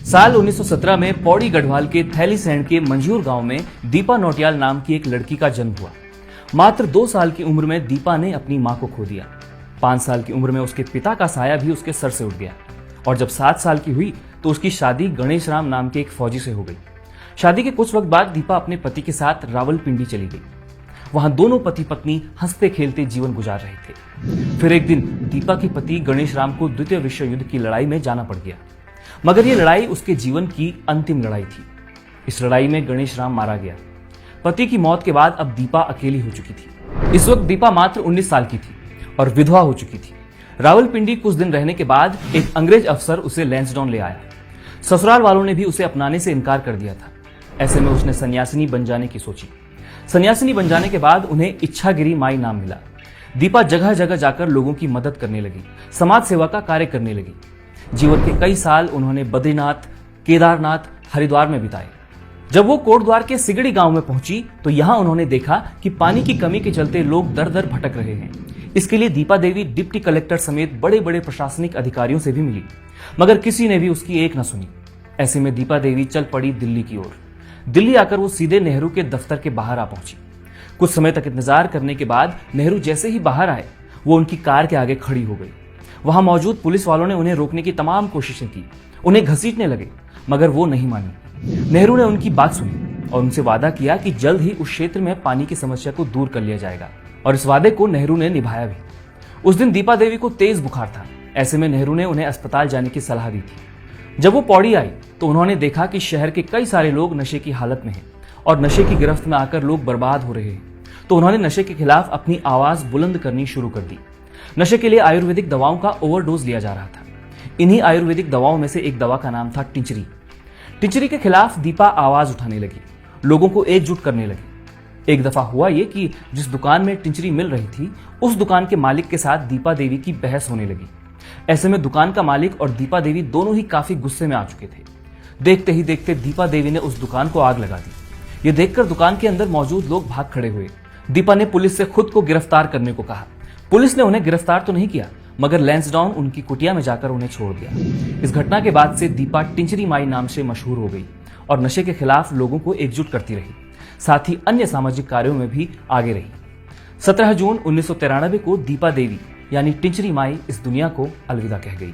साल 1917 में पौड़ी गढ़वाल के थैलीसैंण के मंझूर गांव में दीपा नौटियाल नाम की एक लड़की का जन्म हुआ। मात्र 2 साल की उम्र में दीपा ने अपनी मां को खो दिया। 5 साल की उम्र में उसके पिता का साया भी उसके सर से उठ गया और जब 7 साल की हुई तो उसकी शादी गणेश राम नाम के एक फौजी से हो गई। शादी के कुछ वक्त बाद दीपा अपने पति के साथ रावलपिंडी चली गई। वहां दोनों पति पत्नी हंसते खेलते जीवन गुजार रहे थे। फिर एक दिन दीपा के पति गणेश राम को द्वितीय विश्व युद्ध की लड़ाई में जाना पड़ गया, मगर यह लड़ाई उसके जीवन की अंतिम लड़ाई थी। इस लड़ाई में गणेश राम मारा गया। पति की मौत के बाद अब दीपा अकेली हो चुकी थी। इस वक्त दीपा मात्र 19 साल की थी और विधवा हो चुकी थी। रावलपिंडी कुछ दिन रहने के बाद एक अंग्रेज अफसर उसे लैंसडाउन ले आया। ससुराल वालों ने भी उसे अपनाने से इनकार कर दिया था। ऐसे में उसने सन्यासिनी बन जाने की सोची। सन्यासिनी बन जाने के बाद उन्हें इच्छागिरी माई नाम मिला। दीपा जगह जगह जाकर लोगों की मदद करने लगी, समाज सेवा का कार्य करने लगी। जीवन के कई साल उन्होंने बद्रीनाथ, केदारनाथ, हरिद्वार में बिताए। जब वो कोटद्वार के सिगड़ी गांव में पहुंची तो यहां उन्होंने देखा कि पानी की कमी के चलते लोग दर दर भटक रहे हैं। इसके लिए दीपा देवी डिप्टी कलेक्टर समेत बड़े बड़े प्रशासनिक अधिकारियों से भी मिली, मगर किसी ने भी उसकी एक न सुनी। ऐसे में दीपा देवी चल पड़ी दिल्ली की ओर। दिल्ली आकर वो सीधे नेहरू के दफ्तर के बाहर आ पहुंची। कुछ समय तक इंतजार करने के बाद नेहरू जैसे ही बाहर आए वो उनकी कार के आगे खड़ी हो गई। वहां मौजूद पुलिस वालों ने उन्हें रोकने की तमाम कोशिशें की, उन्हें घसीटने लगे, मगर वो नहीं मानी। नेहरू ने उनकी बात सुनी और उनसे वादा किया कि जल्द ही उस क्षेत्र में पानी की समस्या को दूर कर लिया जाएगा, और इस वादे को नेहरू ने निभाया भी। उस दिन दीपा देवी को तेज बुखार था। ऐसे में नेहरू ने उन्हें अस्पताल जाने की सलाह दी थी। जब वो पौड़ी आई तो उन्होंने देखा कि शहर के कई सारे लोग नशे की हालत में हैं और नशे की गिरफ्त में आकर लोग बर्बाद हो रहे हैं। तो उन्होंने नशे के खिलाफ अपनी आवाज बुलंद करनी शुरू कर दी। नशे के लिए आयुर्वेदिक दवाओं का ओवरडोज लिया जा रहा था। इन्हीं आयुर्वेदिक दवाओं में से एक दवा का नाम था टिंचरी। टिंचरी के खिलाफ दीपा आवाज उठाने लगी, लोगों को एकजुट करने लगी। एक दफा हुआ ये कि जिस दुकान में टिंचरी मिल रही थी उस दुकान के मालिक के साथ दीपा देवी की बहस होने लगी। ऐसे में दुकान का मालिक और दीपा देवी दोनों ही काफी गुस्से में आ चुके थे। देखते ही देखते दीपा देवी ने उस दुकान को आग लगा दी। ये देखकर दुकान के अंदर मौजूद लोग भाग खड़े हुए। दीपा ने पुलिस से खुद को गिरफ्तार करने को कहा। पुलिस ने उन्हें गिरफ्तार तो नहीं किया, मगर लैंसडाउन उनकी कुटिया में जाकर उन्हें छोड़ दिया। इस घटना के बाद से दीपा टिंचरी माई नाम से मशहूर हो गई और नशे के खिलाफ लोगों को एकजुट करती रही, साथ ही अन्य सामाजिक कार्यों में भी आगे रही। 17 जून 1993 को दीपा देवी यानी टिंचरी माई इस दुनिया को अलविदा कह गई।